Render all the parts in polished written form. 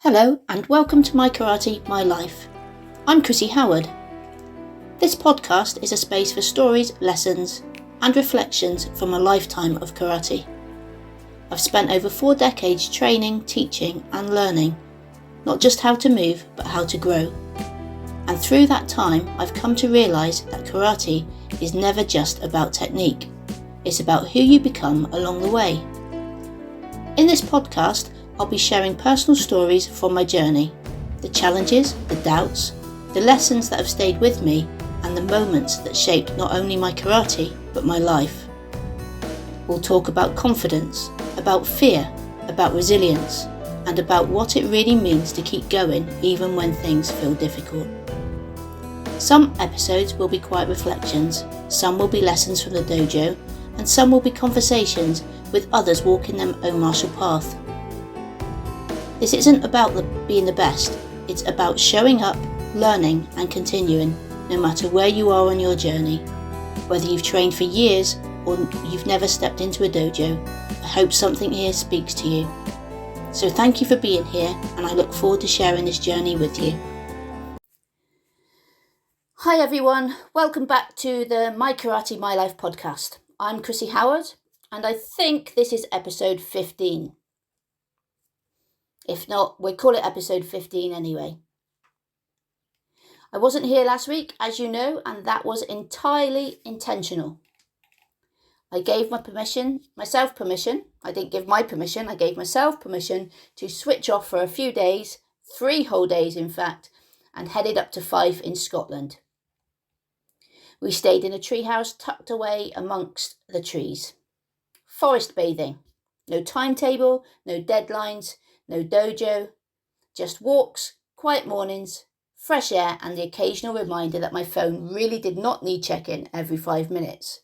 Hello and welcome to My Karate, My Life. I'm Chrissy Howard. This podcast is a space for stories, lessons and reflections from a lifetime of karate. I've spent over 4 decades training, teaching and learning, not just how to move but how to grow. And through that time I've come to realise that karate is never just about technique, it's about who you become along the way. In this podcast I'll be sharing personal stories from my journey, the challenges, the doubts, the lessons that have stayed with me and the moments that shaped not only my karate but my life. We'll talk about confidence, about fear, about resilience and about what it really means to keep going even when things feel difficult. Some episodes will be quiet reflections, some will be lessons from the dojo and some will be conversations with others walking their own martial path. This isn't about being the best, it's about showing up, learning and continuing, no matter where you are on your journey. Whether you've trained for years or you've never stepped into a dojo, I hope something here speaks to you. So thank you for being here and I look forward to sharing this journey with you. Hi everyone, welcome back to the My Karate, My Life podcast. I'm Chrissy Howard and I think this is episode 15. If not, we'll call it episode 15 anyway. I wasn't here last week, as you know, and that was entirely intentional. I gave myself permission. I didn't give my permission, I gave myself permission to switch off for a few days, 3 whole days in fact, and headed up to Fife in Scotland. We stayed in a treehouse tucked away amongst the trees. Forest bathing. No timetable, no deadlines, no dojo, just walks, quiet mornings, fresh air and the occasional reminder that my phone really did not need checking every 5 minutes.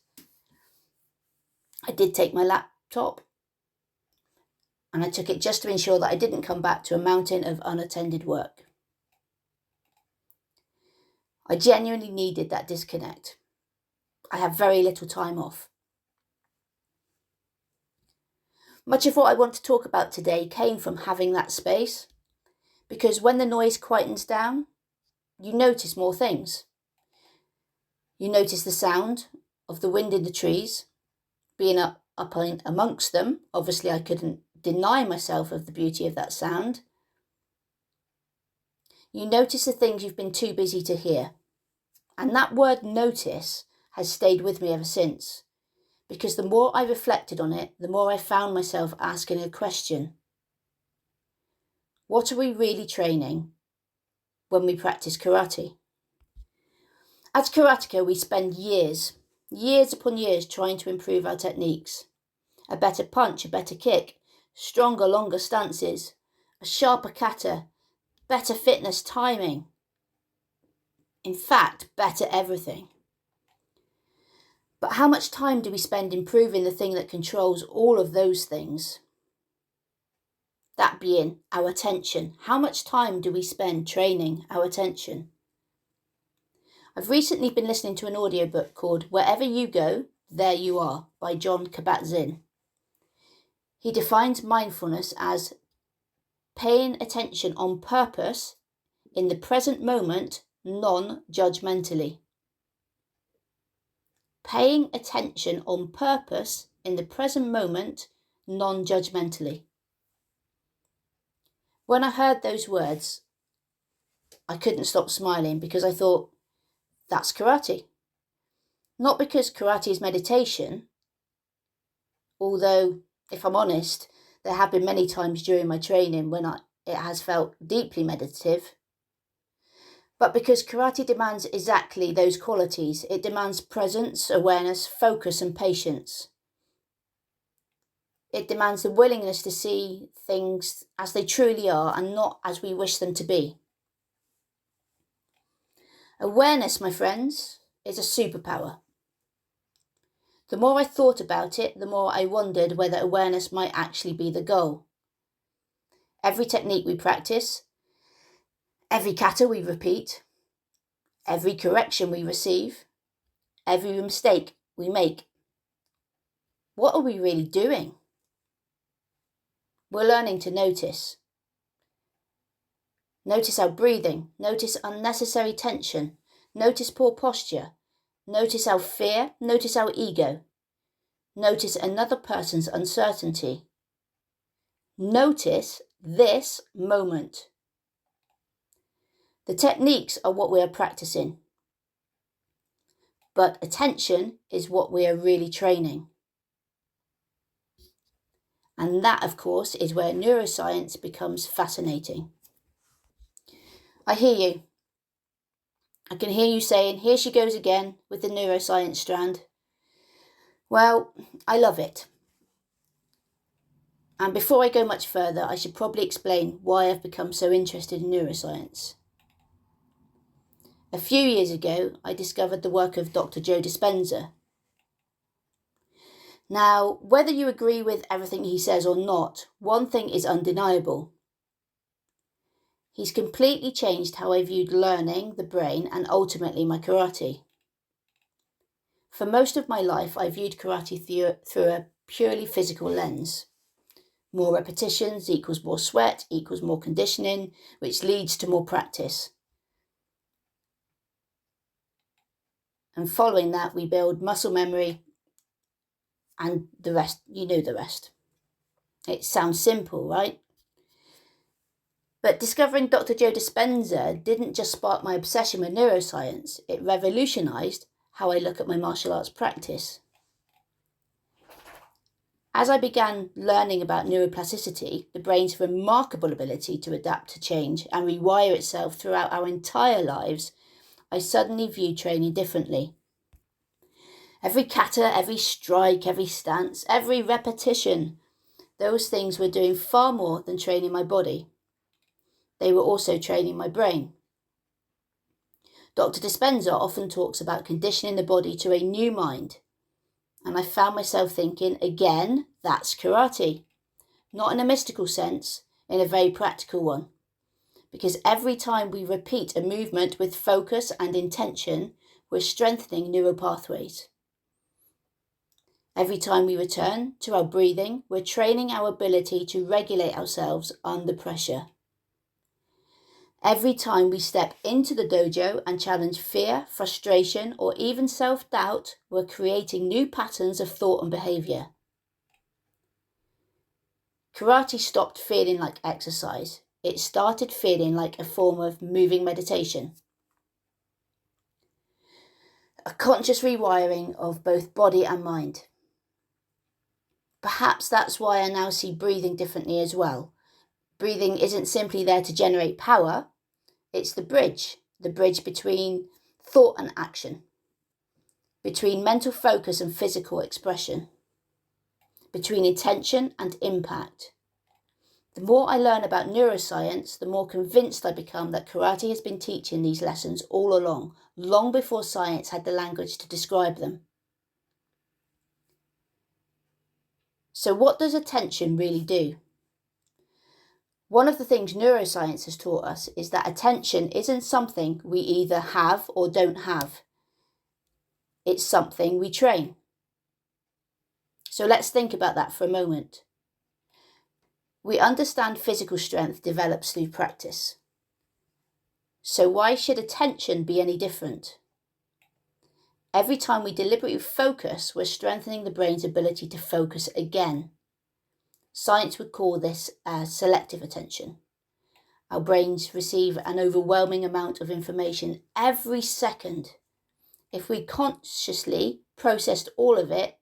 I did take my laptop and I took it just to ensure that I didn't come back to a mountain of unattended work. I genuinely needed that disconnect. I have very little time off. Much of what I want to talk about today came from having that space, because when the noise quietens down, you notice more things. You notice the sound of the wind in the trees, being up amongst them. Obviously, I couldn't deny myself of the beauty of that sound. You notice the things you've been too busy to hear. And that word notice has stayed with me ever since. Because the more I reflected on it, the more I found myself asking a question. What are we really training when we practice karate? As karateka, we spend years upon years trying to improve our techniques. A better punch, a better kick, stronger, longer stances, a sharper kata, better fitness, timing. In fact, better everything. But how much time do we spend improving the thing that controls all of those things? That being our attention. How much time do we spend training our attention? I've recently been listening to an audiobook called Wherever You Go, There You Are by Jon Kabat-Zinn. He defines mindfulness as paying attention on purpose in the present moment, non-judgmentally. Paying attention on purpose in the present moment, non-judgmentally. When I heard those words, I couldn't stop smiling because I thought, that's karate. Not because karate is meditation, although, if I'm honest, there have been many times during my training when it has felt deeply meditative, but because karate demands exactly those qualities. It demands presence, awareness, focus and patience. It demands the willingness to see things as they truly are and not as we wish them to be. Awareness, my friends, is a superpower. The more I thought about it, the more I wondered whether awareness might actually be the goal. Every technique we practice, every kata we repeat, every correction we receive, every mistake we make. What are we really doing? We're learning to notice. Notice our breathing. Notice unnecessary tension. Notice poor posture. Notice our fear. Notice our ego. Notice another person's uncertainty. Notice this moment. The techniques are what we are practicing, but attention is what we are really training. And that, of course, is where neuroscience becomes fascinating. I hear you. I can hear you saying, here she goes again with the neuroscience strand. Well, I love it. And before I go much further, I should probably explain why I've become so interested in neuroscience. A few years ago, I discovered the work of Dr. Joe Dispenza. Now, whether you agree with everything he says or not, one thing is undeniable. He's completely changed how I viewed learning, the brain, and ultimately my karate. For most of my life, I viewed karate through a purely physical lens. More repetitions equals more sweat, equals more conditioning, which leads to more practice. And following that, we build muscle memory and the rest, you know the rest. It sounds simple, right? But discovering Dr. Joe Dispenza didn't just spark my obsession with neuroscience, it revolutionised how I look at my martial arts practice. As I began learning about neuroplasticity, the brain's remarkable ability to adapt to change and rewire itself throughout our entire lives, I suddenly viewed training differently. Every kata, every strike, every stance, every repetition, those things were doing far more than training my body. They were also training my brain. Dr. Dispenza often talks about conditioning the body to a new mind. And I found myself thinking, again, that's karate. Not in a mystical sense, in a very practical one. Because every time we repeat a movement with focus and intention, we're strengthening neural pathways. Every time we return to our breathing, we're training our ability to regulate ourselves under pressure. Every time we step into the dojo and challenge fear, frustration, or even self-doubt, we're creating new patterns of thought and behaviour. Karate stopped feeling like exercise. It started feeling like a form of moving meditation. A conscious rewiring of both body and mind. Perhaps that's why I now see breathing differently as well. Breathing isn't simply there to generate power, it's the bridge between thought and action, between mental focus and physical expression, between intention and impact. The more I learn about neuroscience, the more convinced I become that karate has been teaching these lessons all along, long before science had the language to describe them. So what does attention really do? One of the things neuroscience has taught us is that attention isn't something we either have or don't have. It's something we train. So let's think about that for a moment. We understand physical strength develops through practice. So why should attention be any different? Every time we deliberately focus, we're strengthening the brain's ability to focus again. Science would call this selective attention. Our brains receive an overwhelming amount of information every second. If we consciously processed all of it,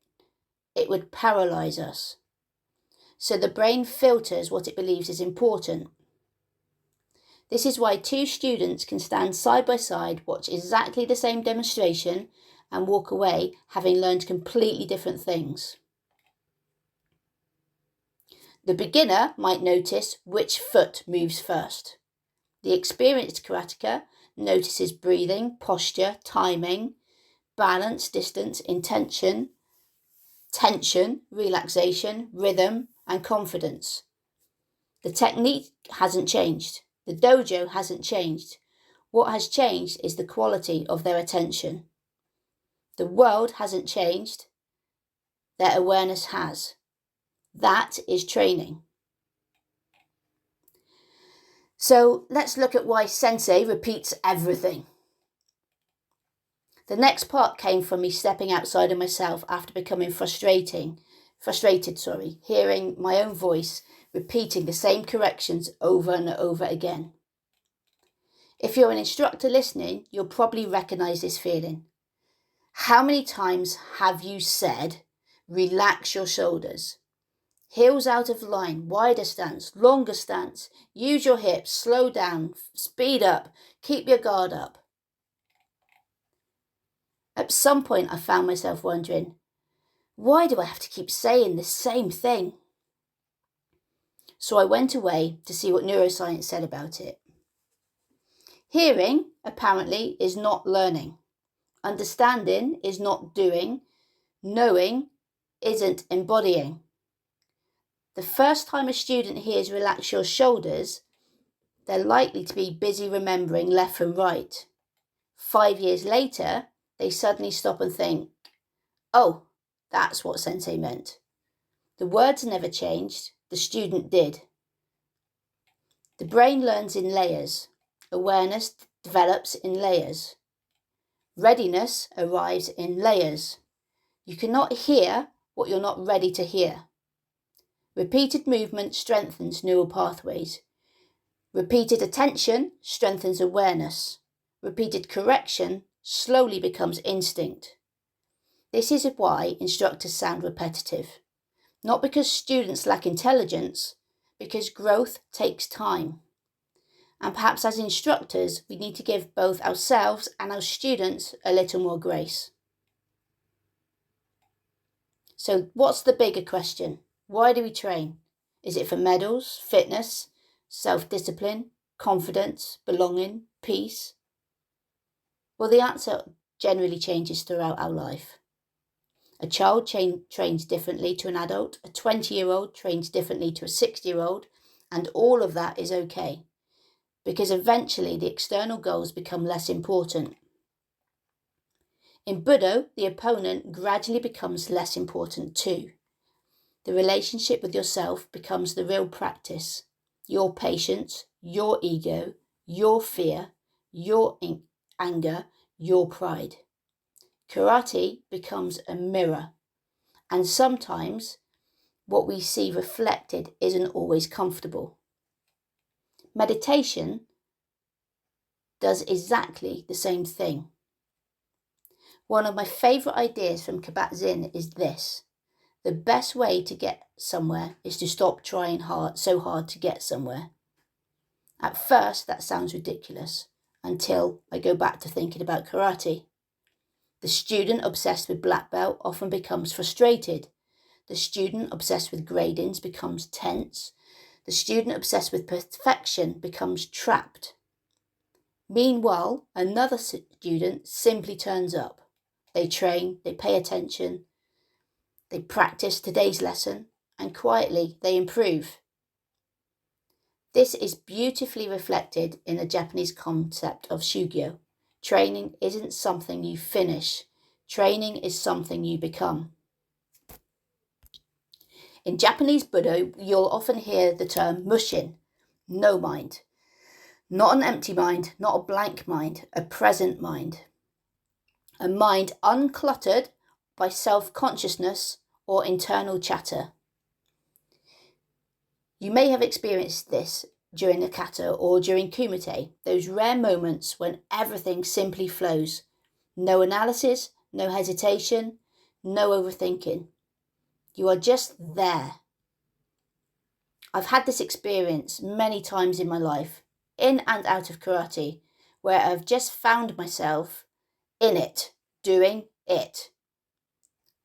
it would paralyze us. So the brain filters what it believes is important. This is why two students can stand side by side, watch exactly the same demonstration, and walk away having learned completely different things. The beginner might notice which foot moves first. The experienced karateka notices breathing, posture, timing, balance, distance, intention, tension, relaxation, rhythm, and confidence. The technique hasn't changed. The dojo hasn't changed. What has changed is the quality of their attention. The world hasn't changed. Their awareness has. That is training. So let's look at why sensei repeats everything. The next part came from me stepping outside of myself after becoming frustrated, hearing my own voice repeating the same corrections over and over again. If you're an instructor listening, you'll probably recognize this feeling. How many times have you said, relax your shoulders, heels out of line, wider stance, longer stance, use your hips, slow down, speed up, keep your guard up? At some point I found myself wondering, why do I have to keep saying the same thing? So I went away to see what neuroscience said about it. Hearing, apparently, is not learning. Understanding is not doing. Knowing isn't embodying. The first time a student hears relax your shoulders, they're likely to be busy remembering left from right. 5 years later, they suddenly stop and think, oh, that's what sensei meant. The words never changed, the student did. The brain learns in layers. Awareness develops in layers. Readiness arrives in layers. You cannot hear what you're not ready to hear. Repeated movement strengthens neural pathways. Repeated attention strengthens awareness. Repeated correction slowly becomes instinct. This is why instructors sound repetitive. Not because students lack intelligence, because growth takes time. And perhaps as instructors, we need to give both ourselves and our students a little more grace. So what's the bigger question? Why do we train? Is it for medals, fitness, self-discipline, confidence, belonging, peace? Well, the answer generally changes throughout our life. A child trains differently to an adult, a 20-year-old trains differently to a 60-year-old, and all of that is okay, because eventually the external goals become less important. In Budo, the opponent gradually becomes less important too. The relationship with yourself becomes the real practice. Your patience, your ego, your fear, your anger, your pride. Karate becomes a mirror, and sometimes what we see reflected isn't always comfortable. Meditation does exactly the same thing. One of my favourite ideas from Kabat-Zinn is this: the best way to get somewhere is to stop trying so hard to get somewhere. At first, that sounds ridiculous, until I go back to thinking about karate. The student obsessed with black belt often becomes frustrated. The student obsessed with gradings becomes tense. The student obsessed with perfection becomes trapped. Meanwhile, another student simply turns up. They train, they pay attention, they practice today's lesson, and quietly they improve. This is beautifully reflected in the Japanese concept of shugyo. Training isn't something you finish. Training is something you become. In Japanese Budo, you'll often hear the term mushin, no mind. Not an empty mind, not a blank mind, a present mind. A mind uncluttered by self-consciousness or internal chatter. You may have experienced this during the kata or during kumite, those rare moments when everything simply flows. No analysis, no hesitation, no overthinking. You are just there. I've had this experience many times in my life, in and out of karate, where I've just found myself in it, doing it.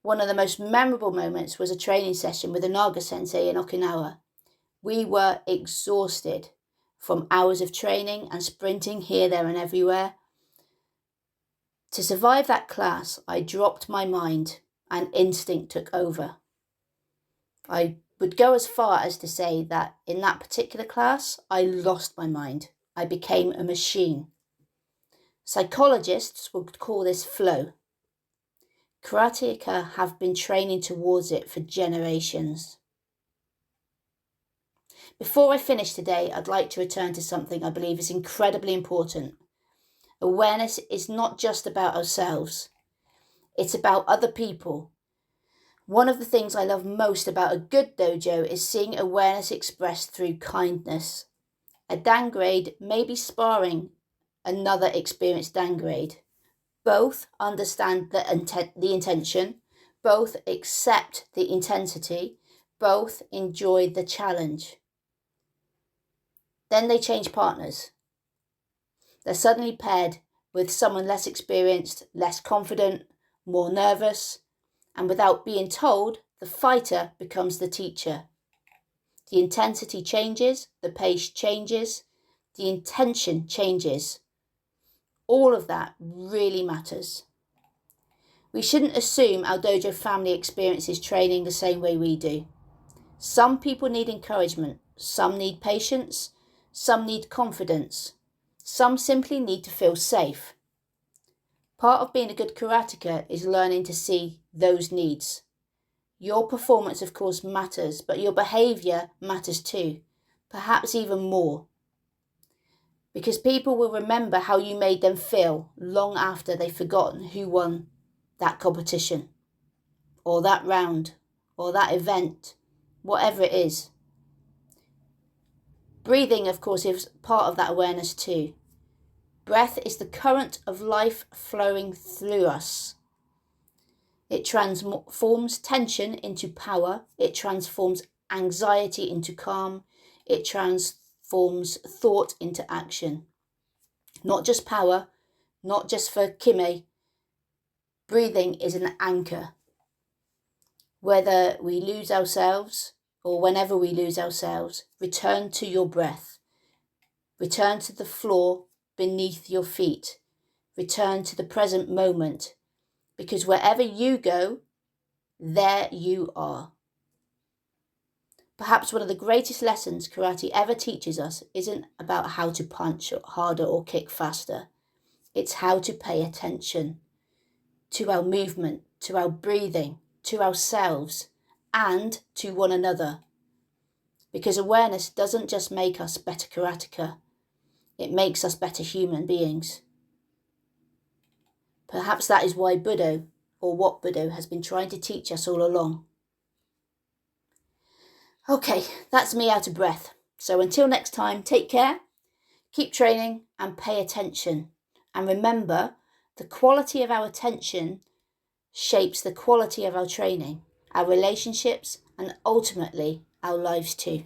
One of the most memorable moments was a training session with a Naga sensei in Okinawa. We were exhausted from hours of training and sprinting here, there and everywhere. To survive that class, I dropped my mind and instinct took over. I would go as far as to say that in that particular class, I lost my mind. I became a machine. Psychologists would call this flow. Karateka have been training towards it for generations. Before I finish today, I'd like to return to something I believe is incredibly important. Awareness is not just about ourselves. It's about other people. One of the things I love most about a good dojo is seeing awareness expressed through kindness. A downgrade may be sparring another experienced downgrade. Both understand the intention, both accept the intensity, both enjoy the challenge. Then they change partners. They're suddenly paired with someone less experienced, less confident, more nervous, and without being told, the fighter becomes the teacher. The intensity changes, the pace changes, the intention changes. All of that really matters. We shouldn't assume our dojo family experiences training the same way we do. Some people need encouragement, some need patience, some need confidence, some simply need to feel safe. Part of being a good karateka is learning to see those needs. Your performance, of course, matters, but your behaviour matters too, perhaps even more. Because people will remember how you made them feel long after they've forgotten who won that competition, or that round, or that event, whatever it is. Breathing, of course, is part of that awareness too. Breath is the current of life flowing through us. It transforms tension into power. It transforms anxiety into calm. It transforms thought into action. Not just power, not just for Kime. Breathing is an anchor. Whether we lose ourselves or whenever we lose ourselves, return to your breath. Return to the floor beneath your feet. Return to the present moment. Because wherever you go, there you are. Perhaps one of the greatest lessons karate ever teaches us isn't about how to punch harder or kick faster. It's how to pay attention to our movement, to our breathing, to ourselves, and to one another. Because awareness doesn't just make us better karateka, it makes us better human beings. Perhaps that is why Budo, or what Budo, has been trying to teach us all along. Okay, that's me out of breath. So until next time, take care, keep training and pay attention. And remember, the quality of our attention shapes the quality of our training, our relationships, and ultimately our lives too.